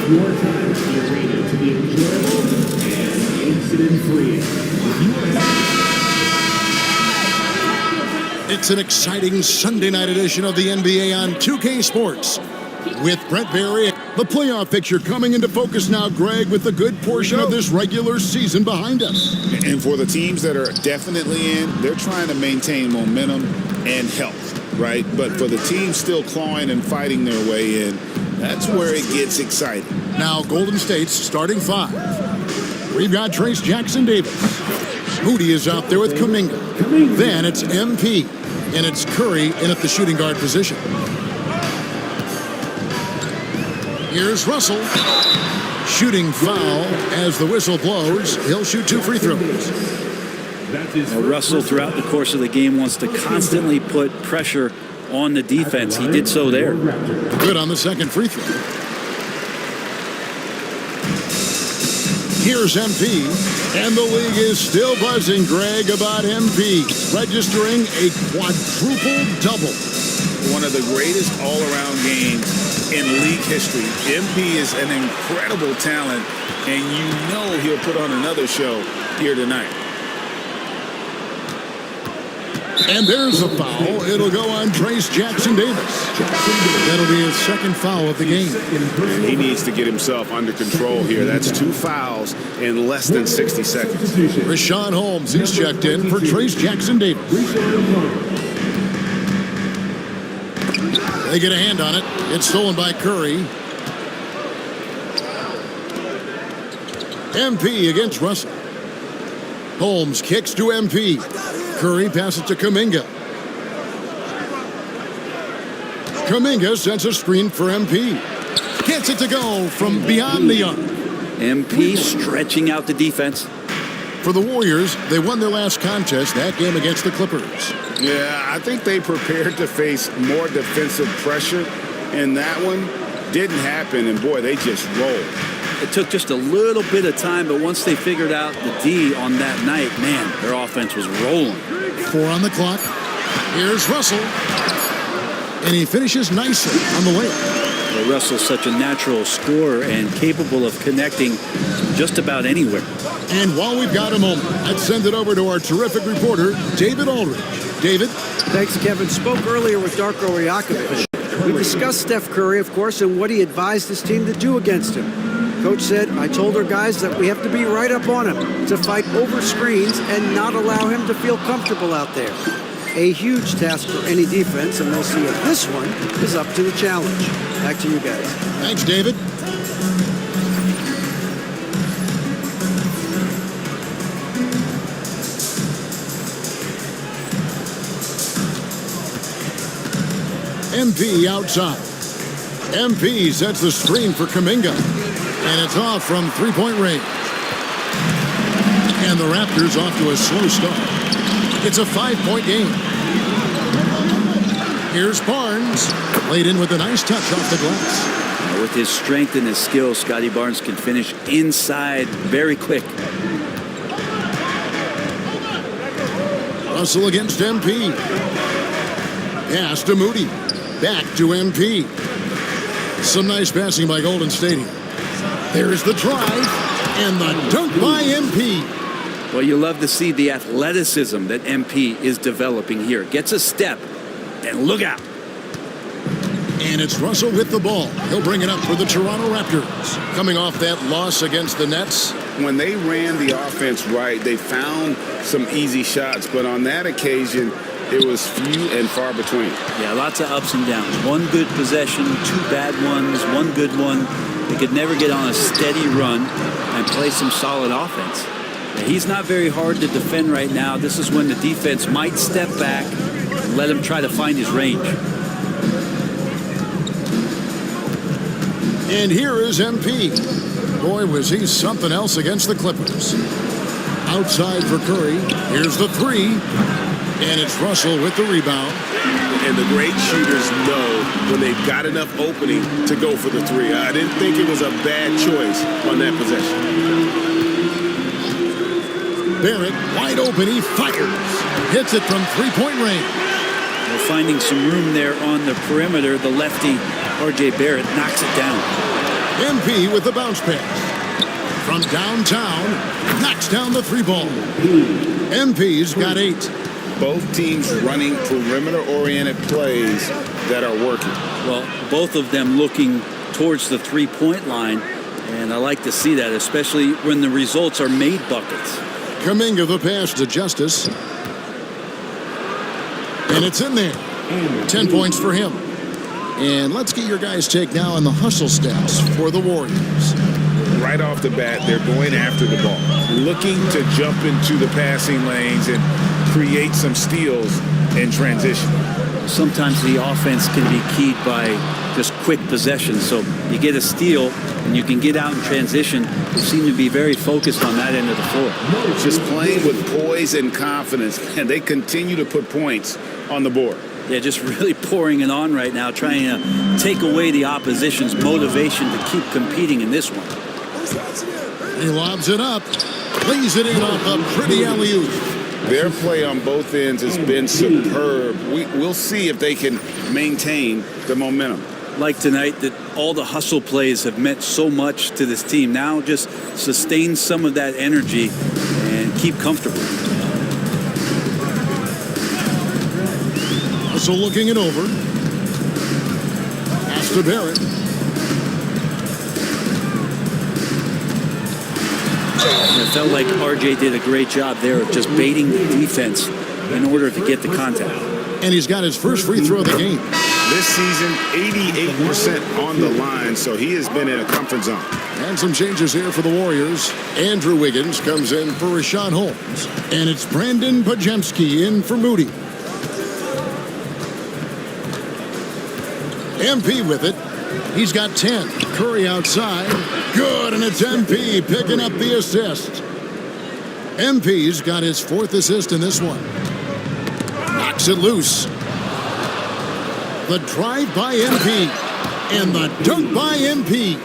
Your time at the arena to be enjoyable and incident-free. It's an exciting Sunday night edition of the NBA on 2K Sports with Brent Barry. The playoff picture coming into focus now, Greg, with a good portion of this regular season behind us. And for the teams that are definitely in, they're trying to maintain momentum and health, right? But for the teams still clawing and fighting their way in, that's where it gets exciting. Now Golden State's starting five. We've got Trace Jackson-Davis. Moody is out there with Kuminga. Then it's MP. And it's Curry in at the shooting guard position. Here's Russell. Shooting foul as the whistle blows. He'll shoot 2 free throws. Well, Russell, throughout the course of the game, wants to constantly put pressure on the defense. He did so there. Good on the second free throw. Here's MP, and the league is still buzzing, Greg, about MP, registering a quadruple double. One of the greatest all-around games in league history. MP is an incredible talent, and you know he'll put on another show here tonight. And there's a foul. It'll go on Trace Jackson-Davis. That'll be his second foul of the game. He needs to get himself under control here. That's 2 fouls in less than 60 seconds. Rashawn Holmes, he's checked in for Trace Jackson-Davis. They get a hand on it. It's stolen by Curry. MP against Russell. Holmes kicks to MP. Curry passes to Kuminga. Kuminga sends a screen for MP. Gets it to go from beyond the arc. MP stretching out the defense. For the Warriors, they won their last contest, that game against the Clippers. Yeah, I think they prepared to face more defensive pressure, and that one didn't happen, and boy, they just rolled. It took just a little bit of time, but once they figured out the D on that night, man, their offense was rolling. 4 on the clock. Here's Russell. And he finishes nicely on the layup. Well, Russell's such a natural scorer and capable of connecting just about anywhere. And while we've got a moment, let's send it over to our terrific reporter, David Aldridge. David? Thanks, Kevin. Spoke earlier with Darko Rajakovic. We discussed Steph Curry, of course, and what he advised his team to do against him. Coach said, I told our guys that we have to be right up on him to fight over screens and not allow him to feel comfortable out there. A huge task for any defense, and we'll see if this one is up to the challenge. Back to you guys. Thanks, David. MP outside. MP sets the screen for Kuminga. And it's off from three-point range. And the Raptors off to a slow start. It's a 5-point game. Here's Barnes. Laid in with a nice touch off the glass. With his strength and his skill, Scotty Barnes can finish inside very quick. Russell against MP. Pass to Moody. Back to MP. Some nice passing by Golden State here. There's the drive and the dunk by MP. Well, you love to see the athleticism that MP is developing here. Gets a step, and look out. And it's Russell with the ball. He'll bring it up for the Toronto Raptors. Coming off that loss against the Nets. When they ran the offense right, they found some easy shots, but on that occasion, it was few and far between. Yeah, lots of ups and downs. One good possession, 2 bad ones, 1 good one. They could never get on a steady run and play some solid offense. He's not very hard to defend right now. This is when the defense might step back and let him try to find his range. And here is MP. Boy, was he something else against the Clippers. Outside for Curry. Here's the 3. And it's Russell with the rebound. And the great shooters know when they've got enough opening to go for the 3. I didn't think it was a bad choice on that possession. Barrett, wide open, he fires. Hits it from three-point range. Well, finding some room there on the perimeter, the lefty, R.J. Barrett knocks it down. MP with the bounce pass. From downtown, knocks down the three ball. MP's got 8. Both teams running perimeter-oriented plays that are working. Well, both of them looking towards the three-point line, and I like to see that, especially when the results are made buckets. Kuminga the pass to Justice. And it's in there. 10 points for him. And let's get your guys' take now on the hustle stats for the Warriors. Right off the bat, they're going after the ball, looking to jump into the passing lanes and create some steals in transition. Sometimes the offense can be keyed by just quick possession. So you get a steal and you can get out in transition. They seem to be very focused on that end of the floor. Just playing with poise and confidence, and they continue to put points on the board. Yeah, just really pouring it on right now, trying to take away the opposition's motivation to keep competing in this one. He lobs it up, lays it in off a pretty alley-oop. Their play on both ends has been superb. We'll see if they can maintain the momentum. Like tonight, that all the hustle plays have meant so much to this team. Now just sustain some of that energy and keep comfortable. So looking it over. Pass to Barrett. It felt like RJ did a great job there of just baiting the defense in order to get the contact. And he's got his first free throw of the game. This season, 88% on the line, so he has been in a comfort zone. And some changes here for the Warriors. Andrew Wiggins comes in for Rashawn Holmes. And it's Brandon Pajemski in for Moody. MP with it. He's got 10. Curry outside. Good, and it's MP picking up the assist. MP's got his 4th assist in this one. Knocks it loose. The drive by MP. And the dunk by MP.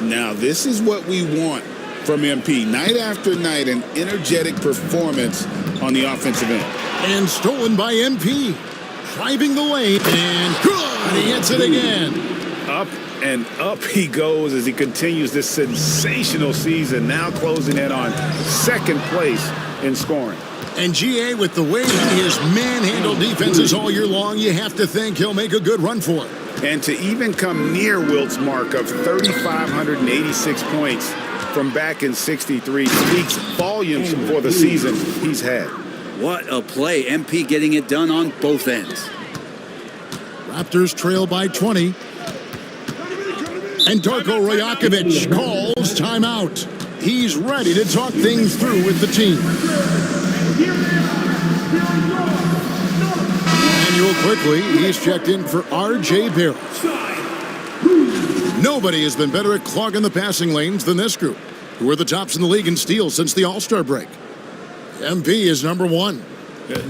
Now, this is what we want from MP. Night after night, an energetic performance on the offensive end. And stolen by MP. Driving the lane, and good! He hits it again. Up and up he goes as he continues this sensational season, now closing in on 2nd place in scoring. And GA, with the way he has manhandled defenses all year long, you have to think he'll make a good run for it. And to even come near Wilt's mark of 3,586 points from back in '63 speaks volumes for the season he's had. What a play. MP getting it done on both ends. Raptors trail by 20. And Darko Rajakovic calls timeout. He's ready to talk things through with the team. And real quickly, he's checked in for R.J. Barrett. Nobody has been better at clogging the passing lanes than this group, who are the tops in the league in steals since the All-Star break. MP is number 1.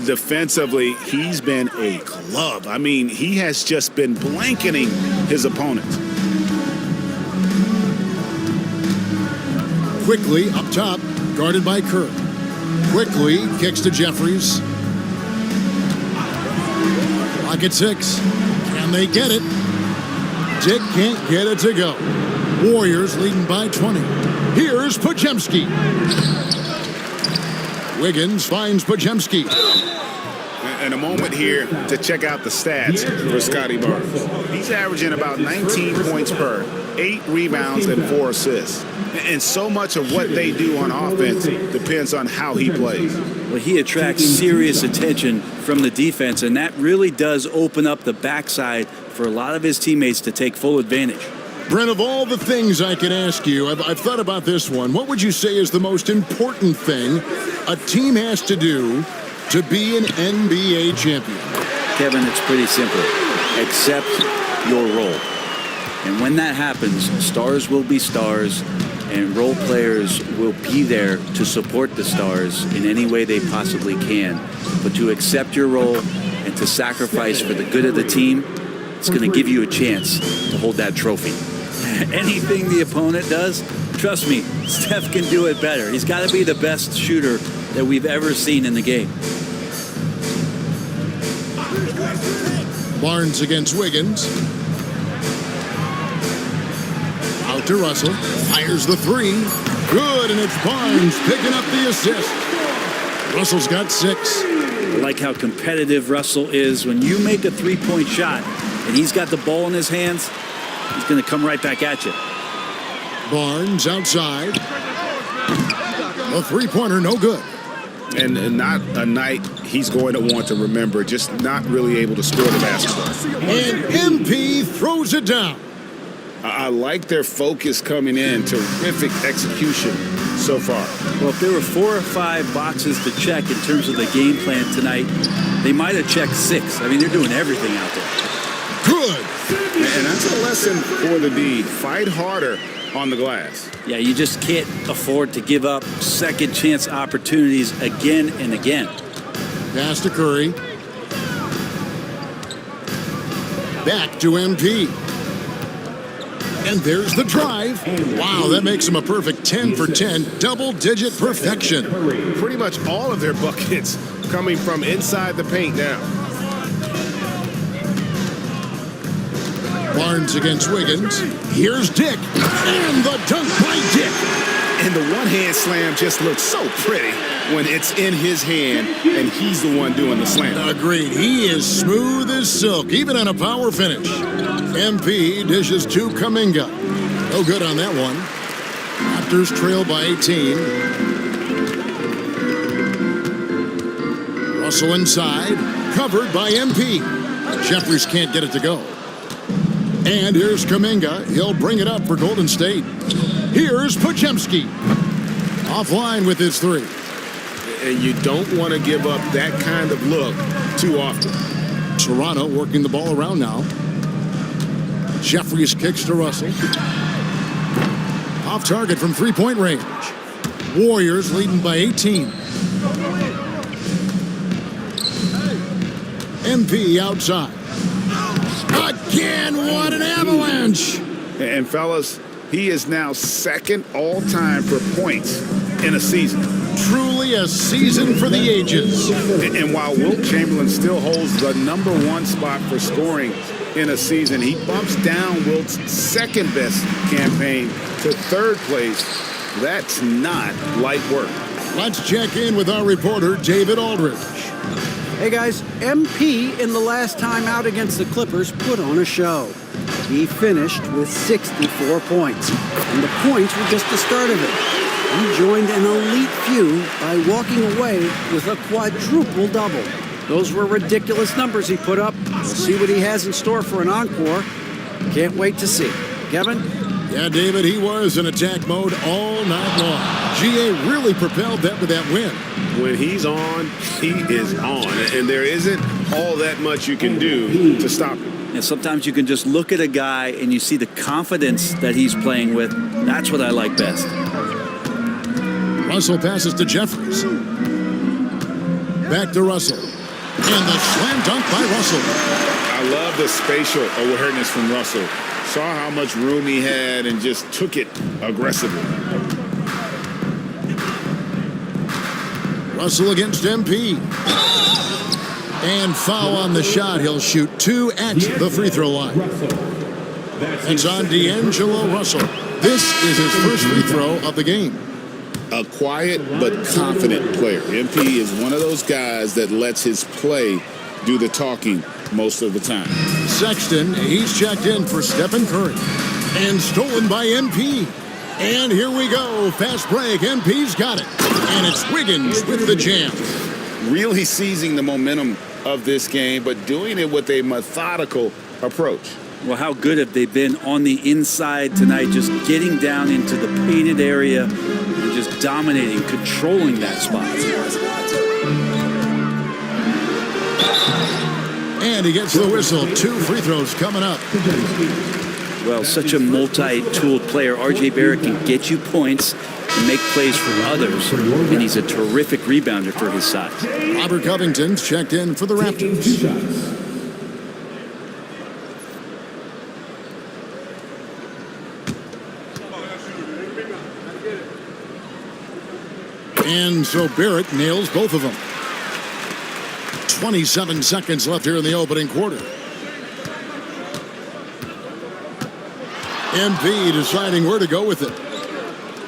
Defensively, he's been a glove. I mean, he has just been blanketing his opponents. Quickly up top, guarded by Kerr. Quickly kicks to Jeffries. Clock at 6. Can they get it? Dick can't get it to go. Warriors leading by 20. Here's Pajemski. Wiggins finds Pajemski. And a moment here to check out the stats for Scotty Barnes. He's averaging about 19 points per, 8 rebounds and 4 assists. And so much of what they do on offense depends on how he plays. Well, he attracts serious attention from the defense, and that really does open up the backside for a lot of his teammates to take full advantage. Brent, of all the things I could ask you, I've thought about this one. What would you say is the most important thing a team has to do to be an NBA champion? Kevin, it's pretty simple. Accept your role. And when that happens, stars will be stars, and role players will be there to support the stars in any way they possibly can. But to accept your role and to sacrifice for the good of the team, it's going to give you a chance to hold that trophy. Anything the opponent does, trust me, Steph can do it better. He's got to be the best shooter that we've ever seen in the game. Barnes against Wiggins. Out to Russell. Fires the three. Good, and it's Barnes picking up the assist. Russell's got 6. I like how competitive Russell is. When you make a three-point shot and he's got the ball in his hands, he's going to come right back at you. Barnes outside. A three-pointer, no good. And not a night he's going to want to remember, just not really able to score the basketball. And MP throws it down. I like their focus coming in. Terrific execution so far. Well, if there were 4 or 5 boxes to check in terms of the game plan tonight, they might have checked 6. I mean, they're doing everything out there. Good. And that's a lesson for the D. Fight harder on the glass. Yeah, you just can't afford to give up second chance opportunities again and again. Pass to Curry. Back to MP. And there's the drive. Wow, that makes him a perfect 10 for 10, double-digit perfection. Pretty much all of their buckets coming from inside the paint now. Barnes against Wiggins. Here's Dick. And the dunk by Dick. And the one-hand slam just looks so pretty when it's in his hand and he's the one doing the slam. Agreed. He is smooth as silk, even on a power finish. MP dishes to Kuminga. No good on that one. Raptors trail by 18. Russell inside. Covered by MP. Jeffries can't get it to go. And here's Kuminga. He'll bring it up for Golden State. Here's Podziemski. Offline with his 3. And you don't want to give up that kind of look too often. Toronto working the ball around now. Jeffries kicks to Russell. Off target from three-point range. Warriors leading by 18. MP outside. Again, what an avalanche! And fellas, he is now second all-time for points in a season. Truly a season for the ages. And while Wilt Chamberlain still holds the #1 spot for scoring in a season, he bumps down Wilt's second-best campaign to 3rd place. That's not light work. Let's check in with our reporter, David Aldridge. Hey guys, MP in the last time out against the Clippers put on a show. He finished with 64 points, and the points were just the start of it. He joined an elite few by walking away with a quadruple-double. Those were ridiculous numbers he put up. We'll see what he has in store for an encore. Can't wait to see. Kevin? Yeah, David, he was in attack mode all night long. GA really propelled them to that win. When he's on, he is on. And there isn't all that much you can do to stop him. And sometimes you can just look at a guy and you see the confidence that he's playing with. That's what I like best. Russell passes to Jeffries. Back to Russell. And the slam dunk by Russell. I love the spatial awareness from Russell. Saw how much room he had and just took it aggressively. Russell against MP. And foul on the shot. He'll shoot 2 at the free throw line. It's on D'Angelo Russell. This is his first free throw of the game. A quiet but confident player. MP is one of those guys that lets his play do the talking most of the time. Sexton, he's checked in for Stephen Curry. And stolen by MP. And here we go. Fast break. MP's got it. And it's Wiggins with the jam. Really seizing the momentum of this game, but doing it with a methodical approach. Well, how good have they been on the inside tonight, just getting down into the painted area and just dominating, controlling that spot. And he gets the whistle. 2 free throws coming up. Well, such a multi-tooled player. R.J. Barrett can get you points and make plays for others, and he's a terrific rebounder for his size. Robert Covington's checked in for the Raptors. And so Barrett nails both of them. 27 seconds left here in the opening quarter. MP deciding where to go with it.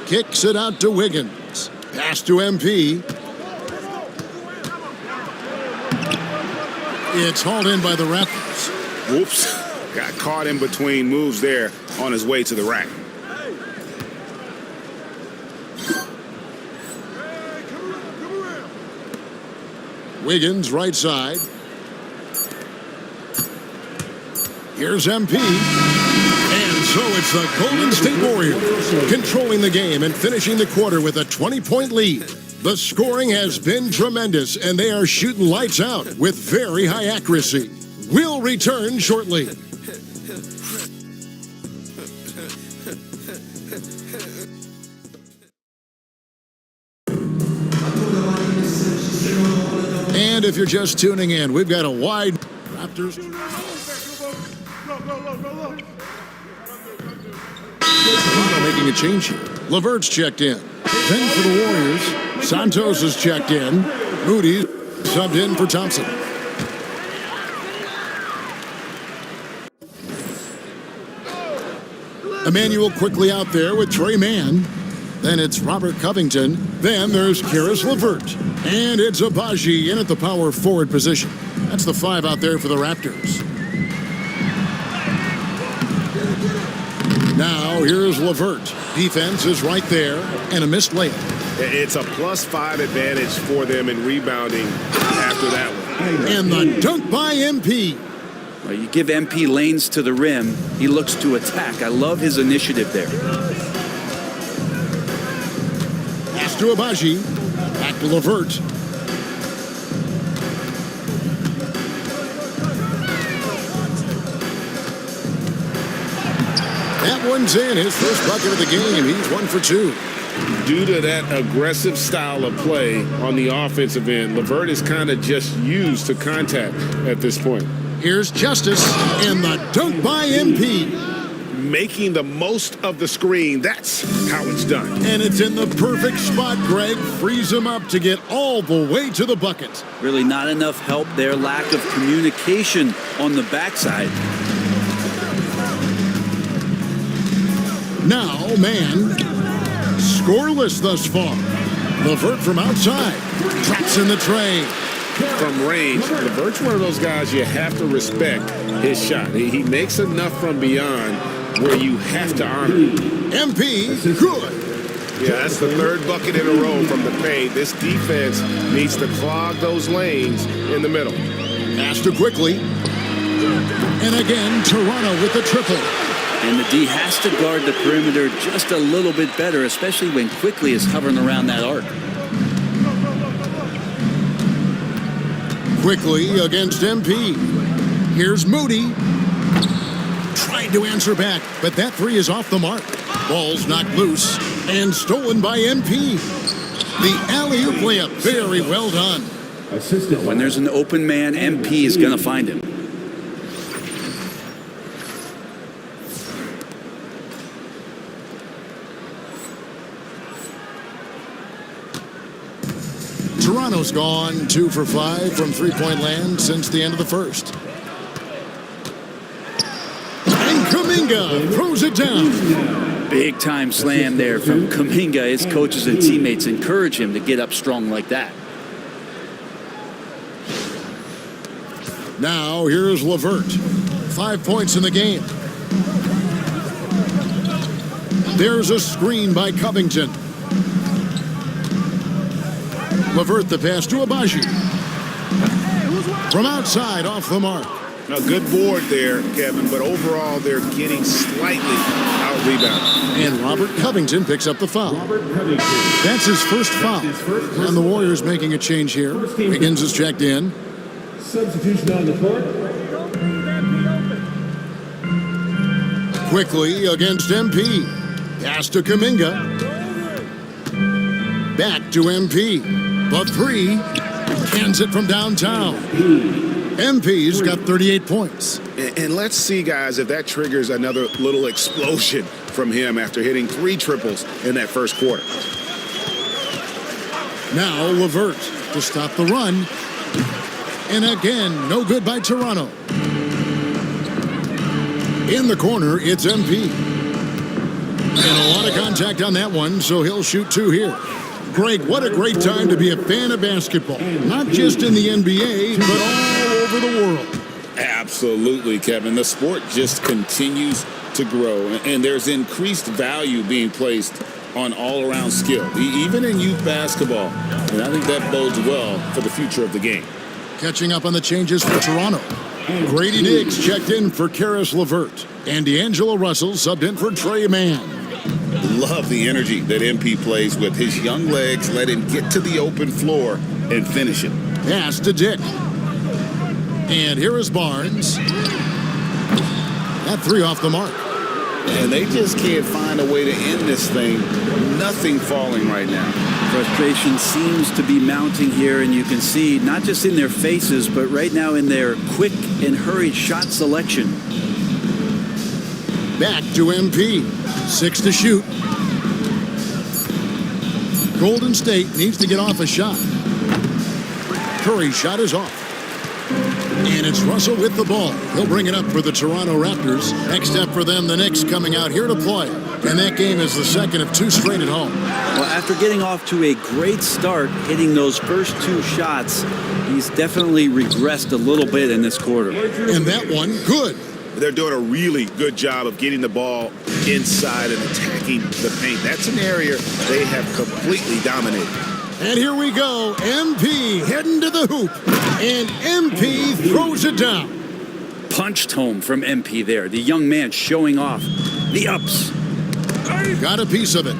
Kicks it out to Wiggins. Pass to MP. It's hauled in by the Raptors. Whoops. Got caught in between moves there on his way to the rack. Wiggins right side. Here's MP. And so it's the Golden State Warriors controlling the game and finishing the quarter with a 20-point lead. The scoring has been tremendous, and they are shooting lights out with very high accuracy. We'll return shortly. And if you're just tuning in, we've got a wide Raptors. Making a change here. LeVert's checked in. Then for the Warriors, Santos is checked in. Moody subbed in for Thompson. Emmanuel quickly out there with Trey Mann. Then it's Robert Covington. Then there's Karis LeVert. And it's Abaji in at the power forward position. That's the 5 out there for the Raptors. Now here's LeVert. Defense is right there, and a missed layup. It's a +5 advantage for them in rebounding after that one. And the dunk by MP. Well, you give MP lanes to the rim, he looks to attack. I love his initiative there. Pass to Abaji. Back to LeVert. That one's in. His first bucket of the game. He's 1 for 2. Due to that aggressive style of play on the offensive end, LeVert is kind of just used to contact at this point. Here's Justice, and the dunk by MP. Making the most of the screen. That's how it's done. And it's in the perfect spot, Greg. Frees him up to get all the way to the bucket. Really not enough help there. Lack of communication on the backside. Now, man, scoreless thus far. LeVert from outside. Traps in the tray. From range, LeVert's one of those guys you have to respect his shot. He makes enough from beyond where you have to honor him. MP, good. Yeah, that's the 3rd bucket in a row from the paint. This defense needs to clog those lanes in the middle. Pass to Quickly. And again, Toronto with the triple. And the D has to guard the perimeter just a little bit better, especially when Quickly is hovering around that arc. Quickly against MP. Here's Moody. Tried to answer back, but that 3 is off the mark. Ball's knocked loose and stolen by MP. The alley-oop layup, very well done. When there's an open man, MP is going to find him. Toronto's gone 2 for 5 from three-point land since the end of the first. And Kuminga throws it down. Big time slam there from Kuminga. His coaches and teammates encourage him to get up strong like that. Now here's LeVert. 5 points in the game. There's a screen by Covington. LeVert the pass to Abaji. From outside, off the mark. A good board there, Kevin, but overall they're getting slightly out-rebounded. And Robert Covington picks up the foul. That's his first foul. And the Warriors making a change here. Wiggins is checked in. Substitution on the court. Quickly against MP. Pass to Kuminga. Back to MP. The 3. Cans it from downtown. MP's got 38 points. And let's see, guys, if that triggers another little explosion from him after hitting 3 triples in that first quarter. Now LeVert to stop the run. And again, no good by Toronto. In the corner, it's MP. And a lot of contact on that one, so he'll shoot 2 here. Greg, what a great time to be a fan of basketball. Not just in the NBA, but all over the world. Absolutely, Kevin. The sport just continues to grow, and there's increased value being placed on all-around skill, even in youth basketball. And I think that bodes well for the future of the game. Catching up on the changes for Toronto. Grady Diggs checked in for Karis LeVert. And D'Angelo Russell subbed in for Trey Mann. Love the energy that MP plays with. His young legs let him get to the open floor and finish it. Pass to Dick. And here is Barnes. That 3 off the mark. And they just can't find a way to end this thing. Nothing falling right now. Frustration seems to be mounting here, and you can see not just in their faces, but right now in their quick and hurried shot selection. Back to MP. 6 to shoot. Golden State needs to get off a shot. Curry's shot is off. And it's Russell with the ball. He'll bring it up for the Toronto Raptors. Next step for them, the Knicks coming out here to play. And that game is the second of 2 straight at home. Well, after getting off to a great start, hitting those first 2 shots, he's definitely regressed a little bit in this quarter. And that one, good. They're doing a really good job of getting the ball inside and attacking the paint. That's an area they have completely dominated. And here we go. MP heading to the hoop. And MP throws it down. Punched home from MP there. The young man showing off the ups. Got a piece of it.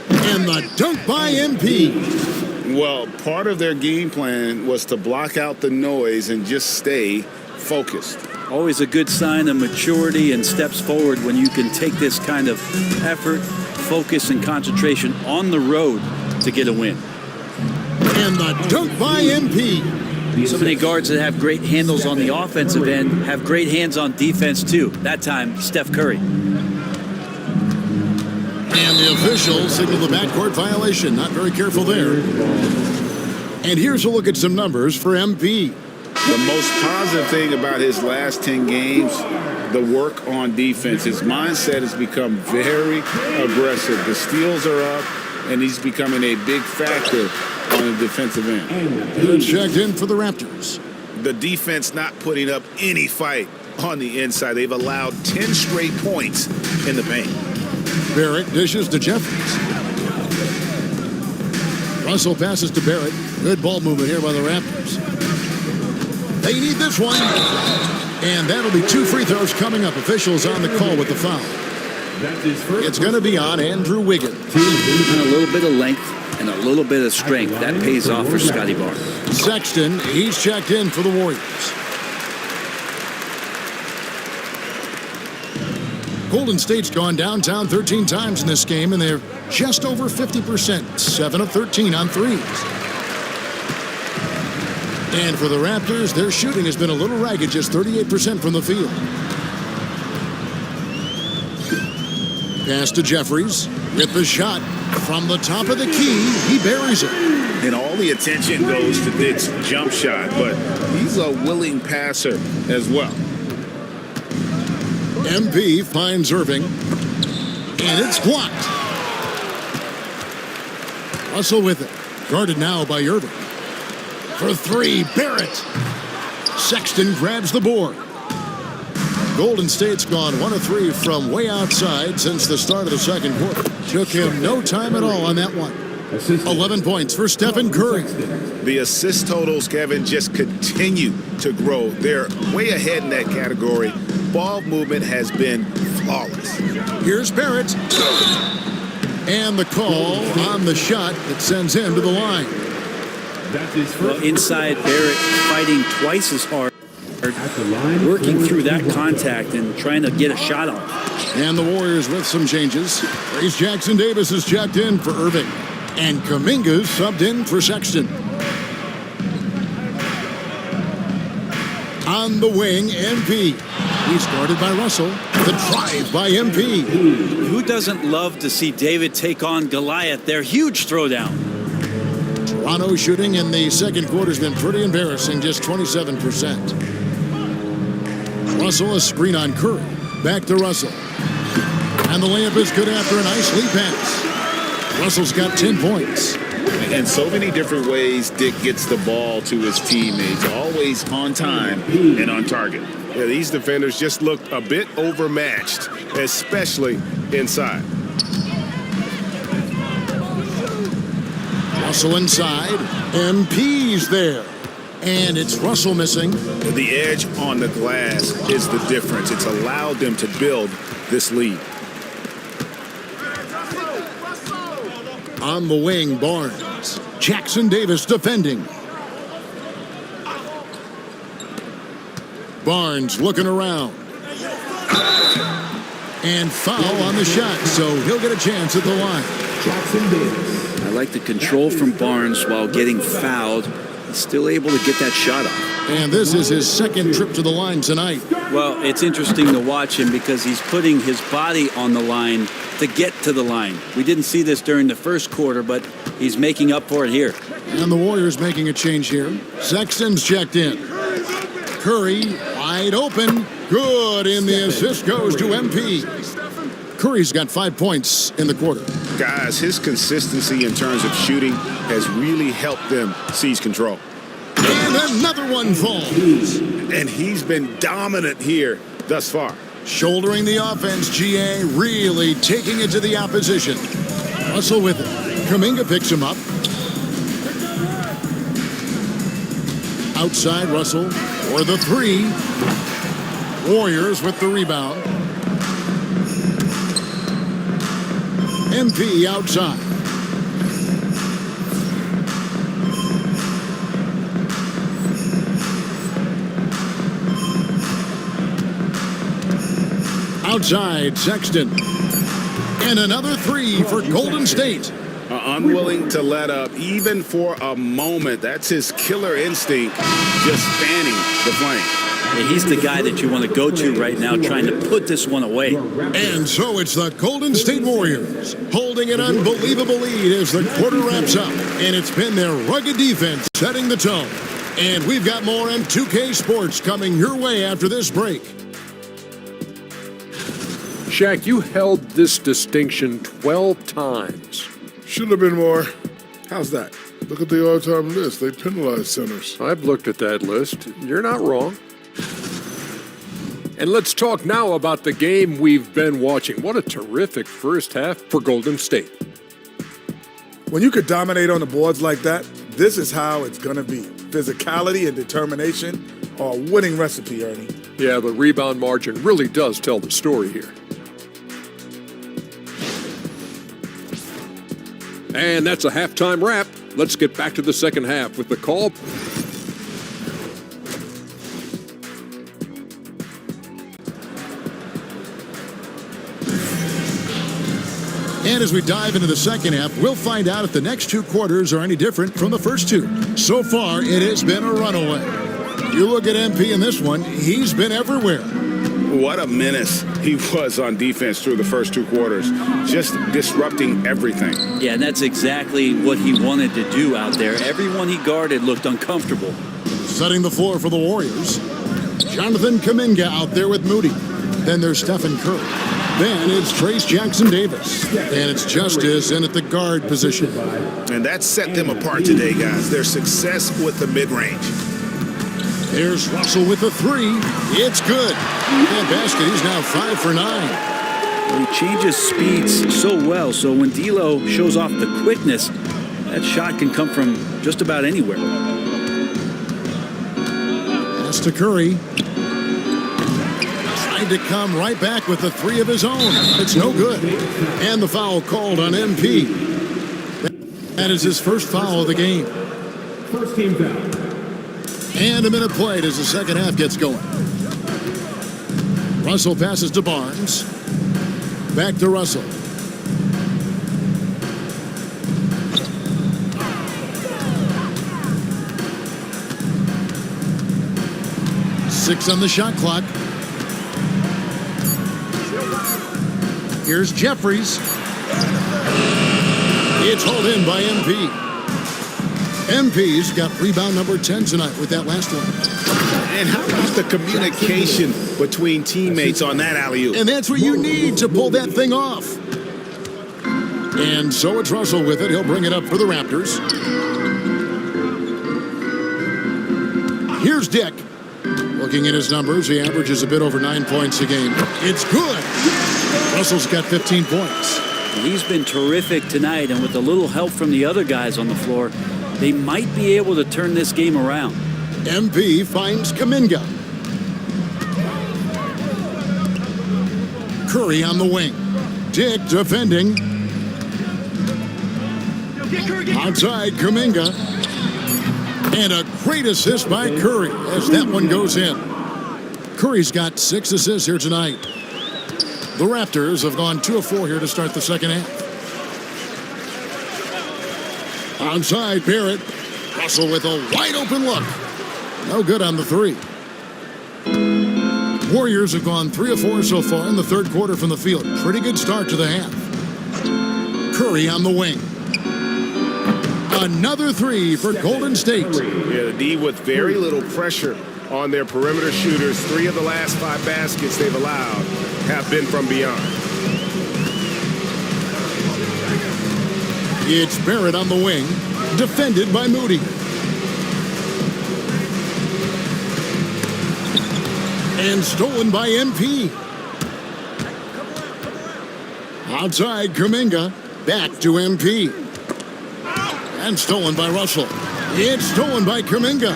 And the dunk by MP. Well, part of their game plan was to block out the noise and just stay focused. Always a good sign of maturity and steps forward when you can take this kind of effort, focus, and concentration on the road to get a win. And the dunk by MP. So many guards that have great handles on the offensive end have great hands on defense too. That time, Steph Curry. And the official signaled the backcourt violation. Not very careful there. And here's a look at some numbers for MP. The most positive thing about his last 10 games, the work on defense. His mindset has become very aggressive. The steals are up, and he's becoming a big factor on the defensive end. Good checked in for the Raptors. The defense not putting up any fight on the inside. They've allowed 10 straight points in the paint. Barrett dishes to Jeffries. Russell passes to Barrett. Good ball movement here by the Raptors. They need this one. And that'll be 2 free throws coming up. Officials on the call with the foul. It's going to be on Andrew Wiggins. And a little bit of length and a little bit of strength. That pays off for Scotty Barnes. Sexton, he's checked in for the Warriors. Golden State's gone downtown 13 times in this game, and they're just over 50%, 7 of 13 on threes. And for the Raptors, their shooting has been a little ragged, just 38% from the field. Pass to Jeffries with the shot from the top of the key. He buries it. And all the attention goes to Dick's jump shot, but He's a willing passer as well. MP finds Irving, and it's blocked. Russell with it. Guarded now by Irving. For 3, Barrett. Sexton grabs the board. Golden State's gone 1 of 3 from way outside since the start of the second quarter. Took him no time at all on that one. 11 points for Stephen Curry. the assist totals, Kevin, just continue to grow. They're way ahead in that category. Ball movement has been flawless. Here's Barrett. And the call on the shot that sends him to the line. Well, inside, Barrett fighting twice as hard, working through that contact and trying to get a shot off. And the Warriors with some changes. Trace Jackson-Davis is checked in for Irving. And Kuminga's subbed in for Sexton. On the wing, MP. He's guarded by Russell. The drive by MP. Who doesn't love to see David take on Goliath? Their huge throwdown. Toronto shooting in the second quarter has been pretty embarrassing, just 27%. Russell, a screen on Curry. Back to Russell. And the layup is good after a nice lead pass. Russell's got 10 points. And so many different ways Dick gets the ball to his teammates. Always on time and on target. Yeah, these defenders just looked a bit overmatched, especially inside. Russell inside. MP's there. And it's Russell missing. The edge on the glass is the difference. It's allowed them to build this lead. On the wing, Barnes. Jackson Davis defending. Barnes looking around. And foul on the shot, so he'll get a chance at the line. Jackson Davis. I like the control from Barnes while getting fouled. He's still able to get that shot off. And this is his second trip to the line tonight. Well, it's interesting to watch him because he's putting his body on the line to get to the line. We didn't see this during the first quarter, but he's making up for it here. And the Warriors making a change here. Sexton's checked in. Curry wide open. Good, and the assist goes to MP. Curry's got 5 points in the quarter. Guys, his consistency in terms of shooting has really helped them seize control. And another one falls. And he's been dominant here thus far. Shouldering the offense, GA really taking it to the opposition. Russell with it. Kuminga picks him up. Outside Russell for the three. Warriors with the rebound. MP outside. Outside, Sexton. And another three for Golden State. Unwilling to let up even for a moment. That's his killer instinct, just fanning the flame. Yeah, he's the guy that you want to go to right now trying to put this one away. And so it's the Golden State Warriors holding an unbelievable lead as the quarter wraps up. And it's been their rugged defense setting the tone. And we've got more M2K Sports coming your way after this break. Shaq, you held this distinction 12 times. Should have been more. How's that? Look at the all-time list. They penalize centers. I've looked at that list. You're not wrong. And let's talk now about the game we've been watching. What a terrific first half for Golden State. When you could dominate on the boards like that, this is how it's going to be. Physicality and determination are a winning recipe, Ernie. Yeah, the rebound margin really does tell the story here. And that's a halftime wrap. Let's get back to the second half with the call. And as we dive into the second half, we'll find out if the next two quarters are any different from the first two. So far, it has been a runaway. You look at MP in this one, he's been everywhere. What a menace he was on defense through the first two quarters, just disrupting everything. Yeah, and that's exactly what he wanted to do out there. Everyone he guarded looked uncomfortable. Setting the floor for the Warriors. Jonathan Kuminga out there with Moody. Then there's Stephen Curry. Then it's Trace Jackson Davis. And it's Justice in at the guard position. And that set them apart today, guys. Their success with the mid-range. There's Russell with the three. It's good. That basket, he's now 5 for 9. He changes speeds so well, so when D'Lo shows off the quickness, that shot can come from just about anywhere. Pass to Curry. Tried to come right back with the three of his own. It's no good. And the foul called on MP. That is his first foul of the game. First team foul. And a minute played as the second half gets going. Russell passes to Barnes. Back to Russell. Six on the shot clock. Here's Jeffries. It's hauled in by MP. MP's got rebound number 10 tonight with that last one. And how about the communication between teammates on that alley-oop? And that's what you need to pull that thing off. And so it's Russell with it. He'll bring it up for the Raptors. Here's Dick. Looking at his numbers, he averages a bit over 9 points a game. It's good. Russell's got 15 points. He's been terrific tonight, and with a little help from the other guys on the floor, they might be able to turn this game around. MP finds Kuminga. Curry on the wing. Dick defending. Outside Kuminga. And a great assist by Curry as that one goes in. Curry's got 6 assists here tonight. The Raptors have gone 2 of 4 here to start the second half. Outside Barrett. Russell with a wide open look. No good on the 3. Warriors have gone 3 of 4 so far in the third quarter from the field. Pretty good start to the half. Curry on the wing. Another 3 for Golden State. Yeah, the D with very little pressure on their perimeter shooters. 3 of the last 5 baskets they've allowed have been from beyond. It's Barrett on the wing, defended by Moody. And stolen by MP. Outside Kuminga, back to MP. And stolen by Russell. It's stolen by Kuminga.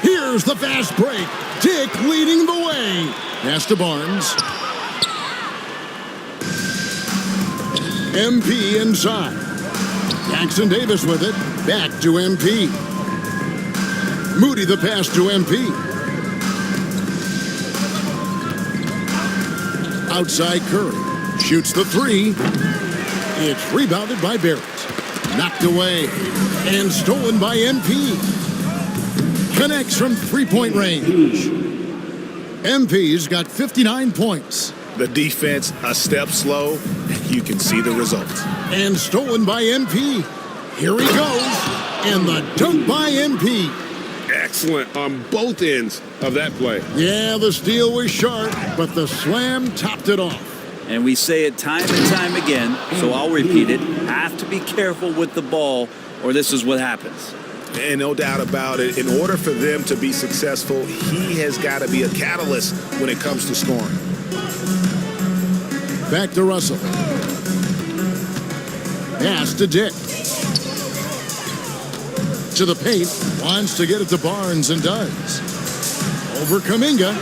Here's the fast break. Dick leading the way. Pass to Barnes. MP inside. Jackson Davis with it. Back to MP. Moody the pass to MP. Outside Curry. Shoots the 3. It's rebounded by Barrett. Knocked away. And stolen by MP. Connects from 3-point range. MP's got 59 points. The defense a step slow. You can see the results. And stolen by MP. Here he goes. And the dunk by MP. Excellent on both ends of that play. Yeah, the steal was sharp, but the slam topped it off. And we say it time and time again, so I'll repeat it. Have to be careful with the ball, or this is what happens. And no doubt about it, in order for them to be successful, he has got to be a catalyst when it comes to scoring. Back to Russell. Pass to Dick. To the paint. Wants to get it to Barnes and does. Over Kuminga.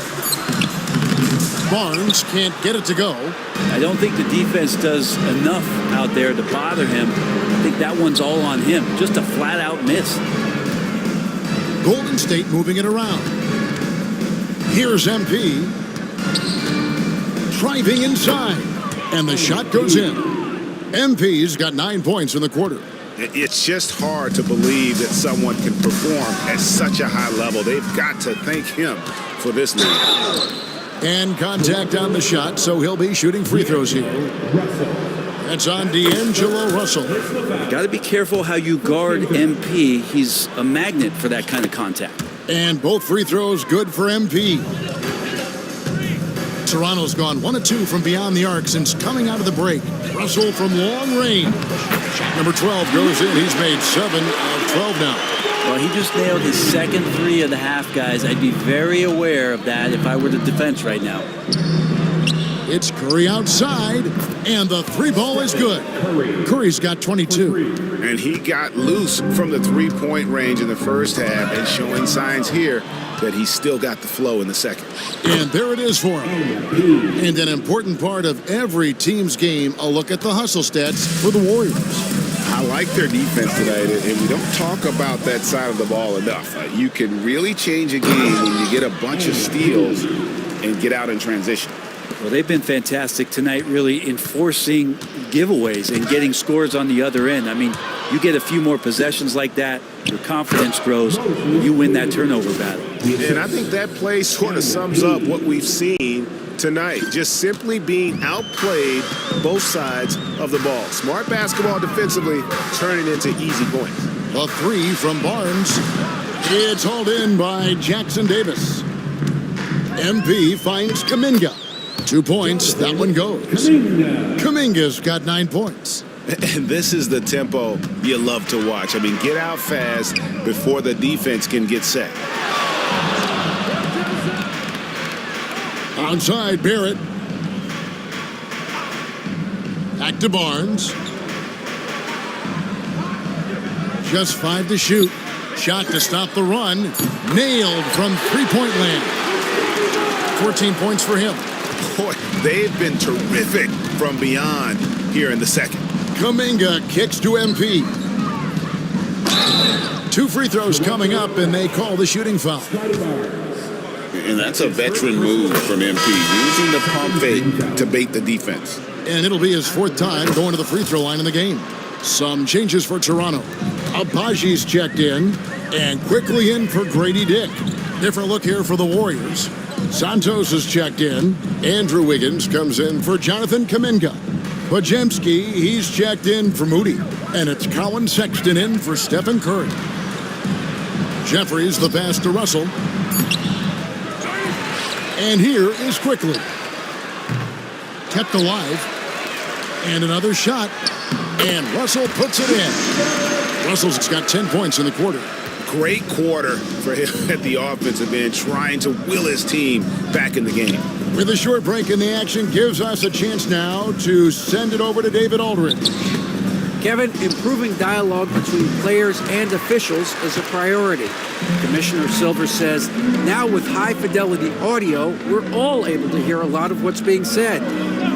Barnes can't get it to go. I don't think the defense does enough out there to bother him. I think that one's all on him. Just a flat-out miss. Golden State moving it around. Here's MP. Driving inside. And the shot goes in. MP's got 9 points in the quarter. It's just hard to believe that someone can perform at such a high level. They've got to thank him for this lead. And contact on the shot, so he'll be shooting free throws here. That's on D'Angelo Russell. Got to be careful how you guard MP. He's a magnet for that kind of contact. And both free throws good for MP. Toronto's gone 1 of 2 from beyond the arc since coming out of the break. Russell from long range. Shot number 12 goes in. He's made 7 of 12 now. Well, he just nailed his second 3 of the half, guys. I'd be very aware of that if I were the defense right now. It's Curry outside, and the 3 ball is good. Curry's got 22. And he got loose from the 3-point range in the first half and showing signs here that he's still got the flow in the second. And there it is for him. And an important part of every team's game, a look at the hustle stats for the Warriors. I like their defense tonight, and we don't talk about that side of the ball enough. You can really change a game when you get a bunch of steals and get out in transition. Well, they've been fantastic tonight, really enforcing giveaways and getting scores on the other end. I mean, you get a few more possessions like that, your confidence grows, you win that turnover battle. And I think that play sort of sums up what we've seen tonight. Just simply being outplayed both sides of the ball. Smart basketball defensively, turning into easy points. A 3 from Barnes. It's hauled in by Jackson Davis. MP finds Kuminga. 2 points. That one goes. Kuminga's got 9 points. And this is the tempo you love to watch. I mean, get out fast before the defense can get set. Outside, Barrett. Back to Barnes. Just 5 to shoot. Shot to stop the run. Nailed from three-point land. 14 points for him. Boy, they've been terrific from beyond here in the second. Kuminga kicks to MP. 2 free throws coming up, and they call the shooting foul. And that's a veteran move from MP, using the pump fake to bait the defense. And it'll be his 4th time going to the free throw line in the game. Some changes for Toronto. Abaji's checked in, and quickly in for Grady Dick. Different look here for the Warriors. Santos is checked in. Andrew Wiggins comes in for Jonathan Kuminga. Podziemski, he's checked in for Moody. And it's Colin Sexton in for Stephen Curry. Jeffries the pass to Russell. And here is Quickly. Kept alive. And another shot. And Russell puts it in. Russell's got 10 points in the quarter. Great quarter for him at the offensive end, trying to will his team back in the game. With a short break in the action, gives us a chance now to send it over to David Aldridge. Kevin, improving dialogue between players and officials is a priority. Commissioner Silver says, now with high-fidelity audio, we're all able to hear a lot of what's being said.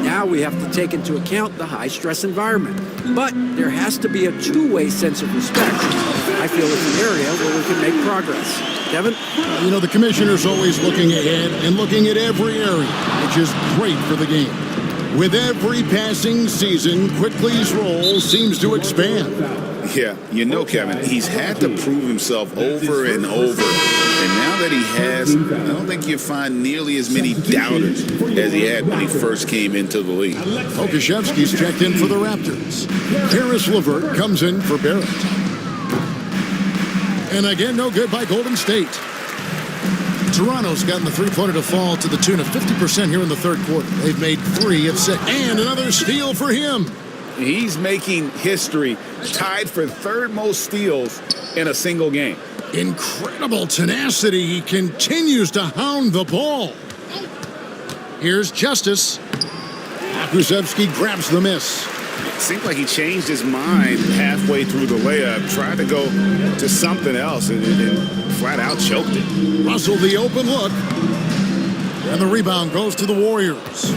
Now we have to take into account the high-stress environment. But there has to be a two-way sense of respect. I feel it's an area where we can make progress. Kevin? You know, the commissioner's always looking ahead and looking at every area, which is great for the game. With every passing season, Quickly's role seems to expand. Yeah, you know, Kevin, he's had to prove himself over and over. And now that he has, I don't think you find nearly as many doubters as he had when he first came into the league. Okashevsky's checked in for the Raptors. Harris LeVert comes in for Barrett. And again, no good by Golden State. Toronto's gotten the three-pointer to fall to the tune of 50% here in the third quarter. They've made 3 of 6. And another steal for him. He's making history, tied for third most steals in a single game. Incredible tenacity. He continues to hound the ball. Here's Justice. Akusevsky grabs the miss. It seemed like he changed his mind halfway through the layup, tried to go to something else, and flat out choked it. Russell, the open look. And the rebound goes to the Warriors.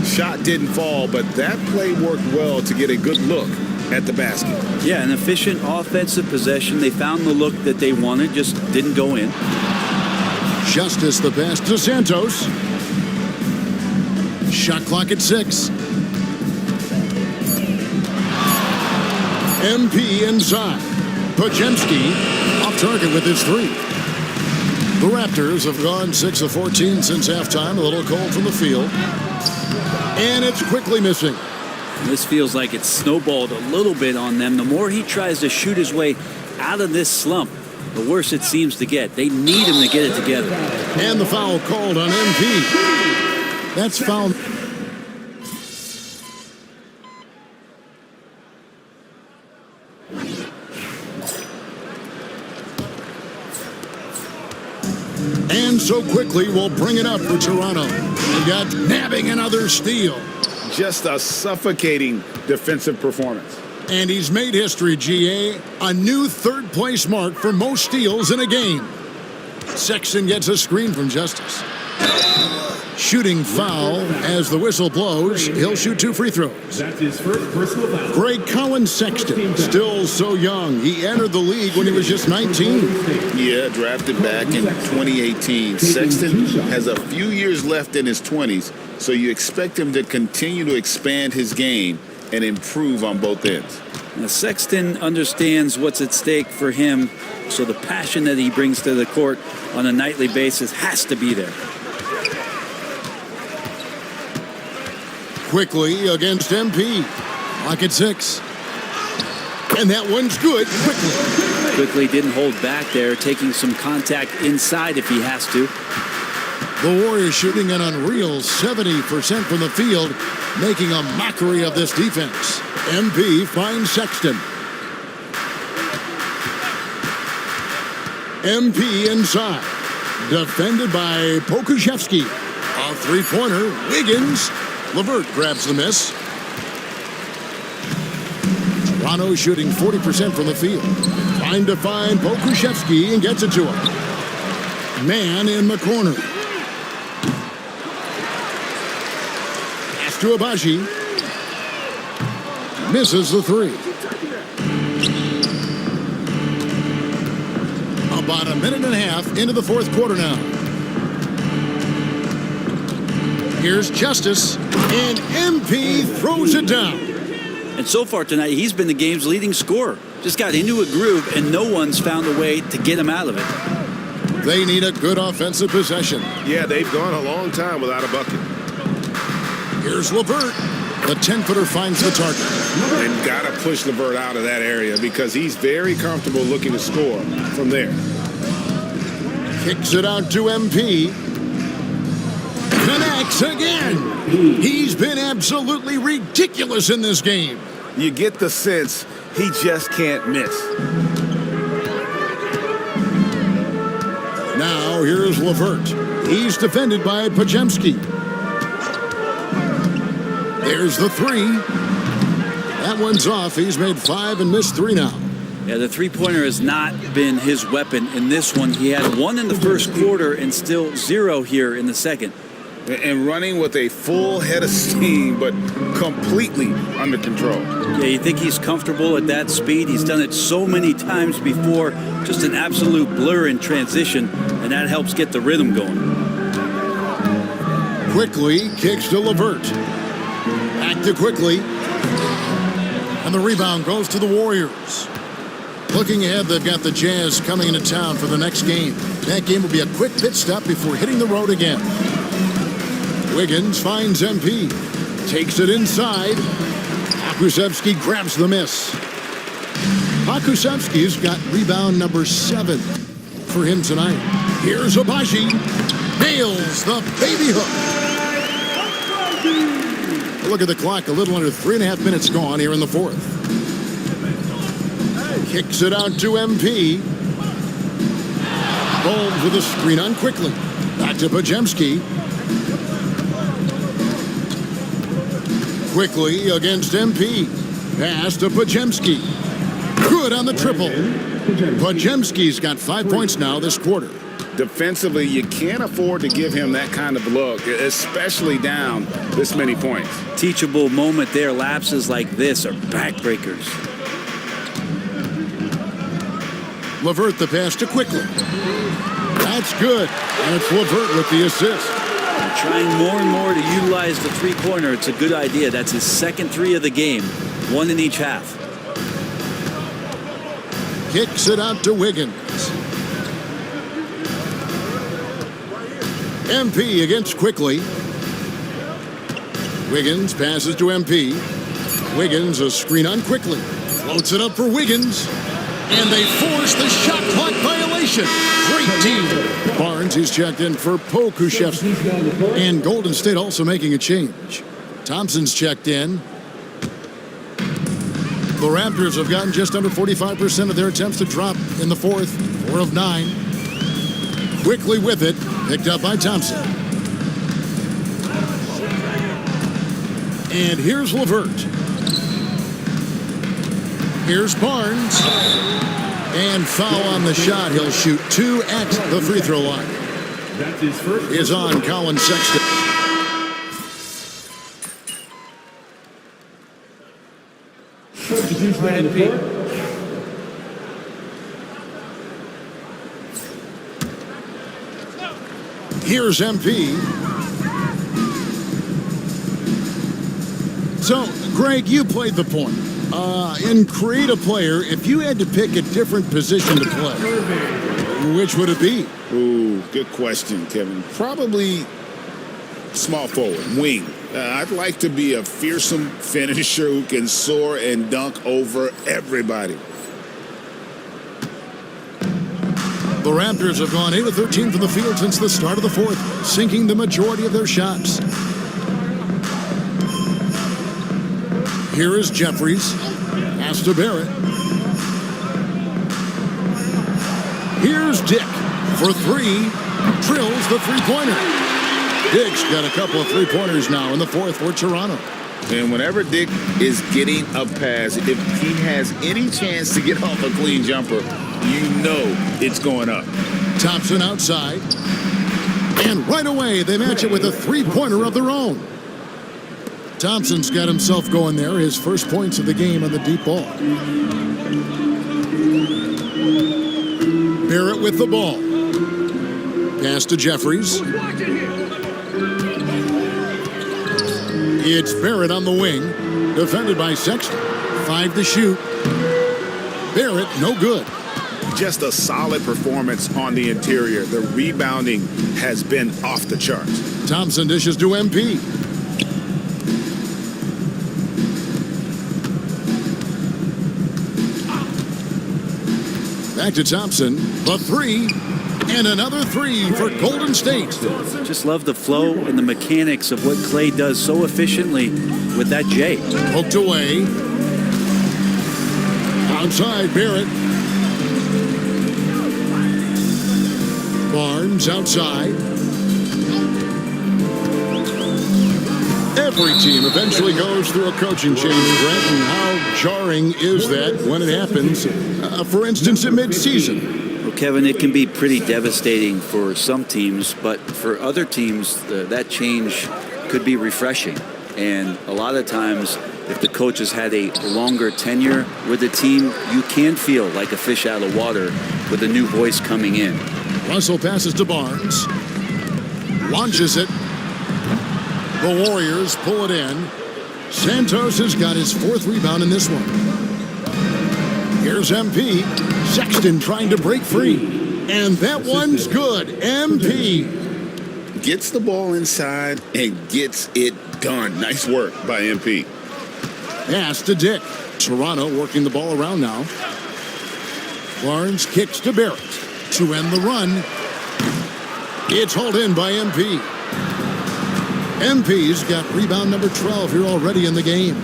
Shot didn't fall, but that play worked well to get a good look at the basket. Yeah, an efficient offensive possession. They found the look that they wanted, just didn't go in. Justice the pass to Santos. Shot clock at 6. MP inside. Podziemski off target with his 3. The Raptors have gone 6 of 14 since halftime. A little cold from the field. And it's quickly missing. This feels like it's snowballed a little bit on them. The more he tries to shoot his way out of this slump, the worse it seems to get. They need him to get it together. And the foul called on MP. That's foul. And so Quickly will bring it up for Toronto. They got nabbing another steal. Just a suffocating defensive performance. And he's made history, GA. A new third-place mark for most steals in a game. Sexton gets a screen from Justice. Shooting foul as the whistle blows. He'll shoot 2 free throws. That's his first personal foul. Great Colin Sexton, still so young. He entered the league when he was just 19. Yeah, drafted back in 2018. Sexton has a few years left in his 20s, so you expect him to continue to expand his game and improve on both ends. Now, Sexton understands what's at stake for him, so the passion that he brings to the court on a nightly basis has to be there. Quickly against MP. Lock at 6. And that one's good. Quickly didn't hold back there, taking some contact inside if he has to. The Warriors shooting an unreal 70% from the field, making a mockery of this defense. MP finds Sexton. MP inside. Defended by Pokuševski. A three-pointer. Wiggins. LeVert grabs the miss. Toronto shooting 40% from the field. Trying to find Pokuševski and gets it to him. Man in the corner. Pass to Abaji. Misses the three. About a minute and a half into the fourth quarter now. Here's Justice, and MP throws it down. And so far tonight, he's been the game's leading scorer. Just got into a groove, and no one's found a way to get him out of it. They need a good offensive possession. Yeah, they've gone a long time without a bucket. Here's LeVert. The 10-footer finds the target. And got to push LeVert out of that area because he's very comfortable looking to score from there. Kicks it out to MP. Connects again. He's been absolutely ridiculous in this game. You get the sense he just can't miss. Now here's LeVert. He's defended by Podziemski. There's the three. That one's off. He's made 5 and missed 3 now. Yeah, the three-pointer has not been his weapon in this one. He had 1 in the first quarter and still 0 here in the second. And running with a full head of steam, but completely under control. Yeah, you think he's comfortable at that speed? He's done it so many times before. Just an absolute blur in transition, and that helps get the rhythm going. Quickly kicks to LeVert. Back to Quickly. And the rebound goes to the Warriors. Looking ahead, they've got the Jazz coming into town for the next game. That game will be a quick pit stop before hitting the road again. Wiggins finds MP. Takes it inside. Pokusevski grabs the miss. Pokusevski's got rebound number 7 for him tonight. Here's Abaji. Nails the baby hook. Look at the clock. A little under 3.5 minutes gone here in the fourth. Kicks it out to MP. Holmes with a screen on Quickly. Back to Podziemski. Quickly against MP. Pass to Podziemski. Good on the triple. Podziemski's got 5 points now this quarter. Defensively, you can't afford to give him that kind of look, especially down this many points. Teachable moment there. Lapses like this are backbreakers. LeVert the pass to Quickly. That's good. And it's LeVert with the assist. Trying more and more to utilize the three-pointer. It's a good idea. That's his second 3 of the game. 1 in each half. Kicks it out to Wiggins. MP against Quickly. Wiggins passes to MP. Wiggins a screen on Quickly. Floats it up for Wiggins. And they force the shot clock violation. Great team. Barnes, he's checked in for Pokuševski. And Golden State also making a change. Thompson's checked in. The Raptors have gotten just under 45% of their attempts to drop in the fourth. 4 of 9. Quickly with it. Picked up by Thompson. And here's LeVert. Here's Barnes. And foul on the shot. He'll shoot 2 at the free throw line. That's his first. Is on Colin Sexton. Substitution on the court. Here's MP. So, Greg, you played the point. In Create a Player, if you had to pick a different position to play, which would it be? Ooh, good question, Kevin. Probably small forward, wing. I'd like to be a fearsome finisher who can soar and dunk over everybody. The Raptors have gone 8 of 13 from the field since the start of the fourth, sinking the majority of their shots. Here is Jeffries. Pass to Barrett. Here's Dick for three. Drills the three-pointer. Dick's got a couple of three-pointers now in the fourth for Toronto. And whenever Dick is getting a pass, if he has any chance to get off a clean jumper, you know it's going up. Thompson outside. And right away, they match it with a three-pointer of their own. Thompson's got himself going there, his first points of the game on the deep ball. Barrett with the ball. Pass to Jeffries. It's Barrett on the wing, defended by Sexton. 5 to shoot. Barrett, no good. Just a solid performance on the interior. The rebounding has been off the charts. Thompson dishes to MP. Back to Thompson. The three. And another three for Golden State. Just love the flow and the mechanics of what Clay does so efficiently with that J. Poked away. Outside, Barrett. Barnes outside. Every team eventually goes through a coaching change, Brent, and how jarring is that when it happens, for instance, in midseason? Well, Kevin, it can be pretty devastating for some teams, but for other teams, that change could be refreshing. And a lot of times, if the coach has had a longer tenure with the team, you can feel like a fish out of water with a new voice coming in. Russell passes to Barnes. Launches it. The Warriors pull it in. Santos has got his fourth rebound in this one. Here's MP. Sexton trying to break free. And that one's good. MP gets the ball inside and gets it done. Nice work by MP. Pass to Dick. Toronto working the ball around now. Barnes kicks to Barrett to end the run. It's hauled in by MP. MP's got rebound number 12 here already in the game.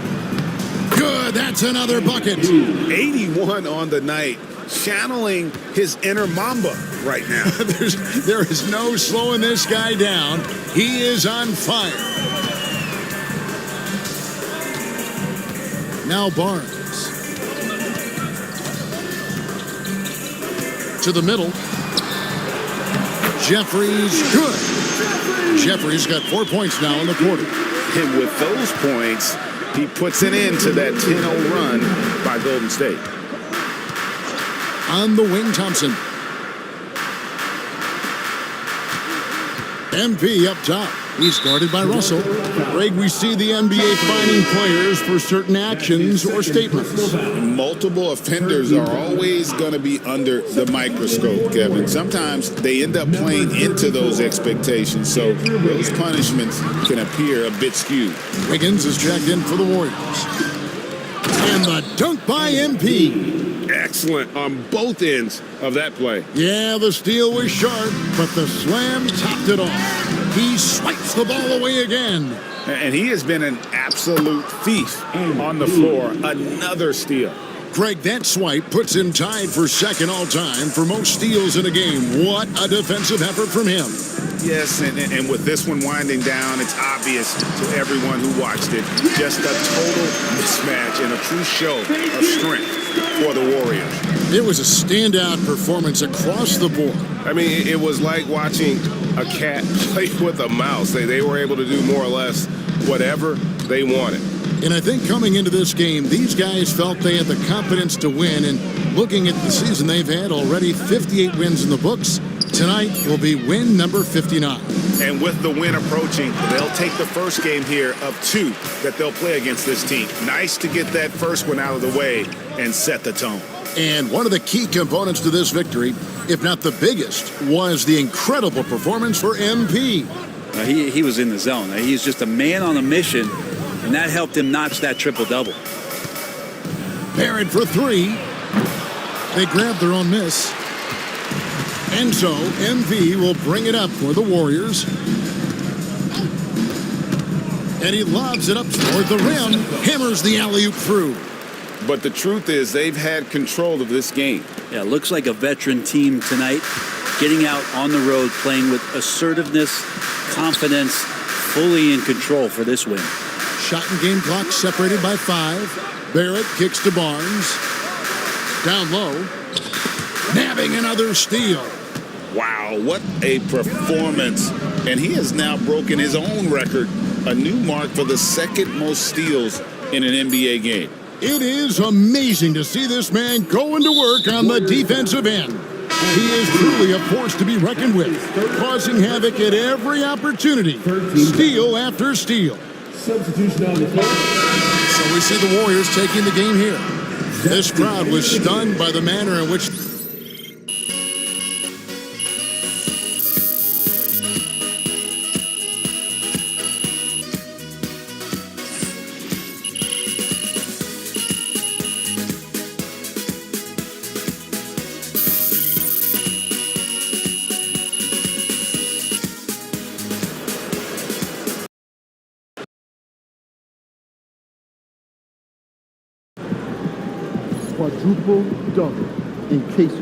Good, that's another bucket. 81 on the night, channeling his inner Mamba right now. There is no slowing this guy down. He is on fire. Now Barnes. To the middle. Jeffries, good. Jeffries got 4 points now in the quarter. And with those points, he puts an end to that 10-0 run by Golden State. On the wing, Thompson. MP up top. He's guarded by Russell. Greg, we see the NBA fining players for certain actions or statements. Multiple offenders are always going to be under the microscope, Kevin. Sometimes they end up playing into those expectations, so those punishments can appear a bit skewed. Wiggins is checked in for the Warriors. And the dunk by MP. Excellent on both ends of that play. Yeah, the steal was sharp, but the slam topped it off. He swipes the ball away again. And he has been an absolute thief on the floor. Another steal. Greg, that swipe puts him tied for second all-time for most steals in a game. What a defensive effort from him. Yes, and with this one winding down, it's obvious to everyone who watched it. Just a total mismatch and a true show of strength for the Warriors. It was a standout performance across the board. I mean, it was like watching a cat play with a mouse. They were able to do more or less whatever they wanted. And I think coming into this game, these guys felt they had the confidence to win. And looking at the season they've had, already 58 wins in the books. Tonight will be win number 59. And with the win approaching, they'll take the first game here of 2 that they'll play against this team. Nice to get that first one out of the way and set the tone. And one of the key components to this victory, if not the biggest, was the incredible performance for MP. He was in the zone. He's just a man on a mission, and that helped him notch that triple-double. Barrett for three. They grab their own miss. And so MV will bring it up for the Warriors. And he lobs it up toward the rim. Hammers the alley-oop through. But the truth is they've had control of this game. Yeah, looks like a veteran team tonight, getting out on the road, playing with assertiveness, confidence, fully in control for this win. Shot and game clock separated by 5. Barrett kicks to Barnes. Down low. Nabbing another steal. Wow, what a performance. And he has now broken his own record, a new mark for the second most steals in an NBA game. It is amazing to see this man going to work on the defensive end. He is truly a force to be reckoned with, causing havoc at every opportunity, steal after steal. Substitution on the floor. So we see the Warriors taking the game here. This crowd was stunned by the manner in which quadruple double in case you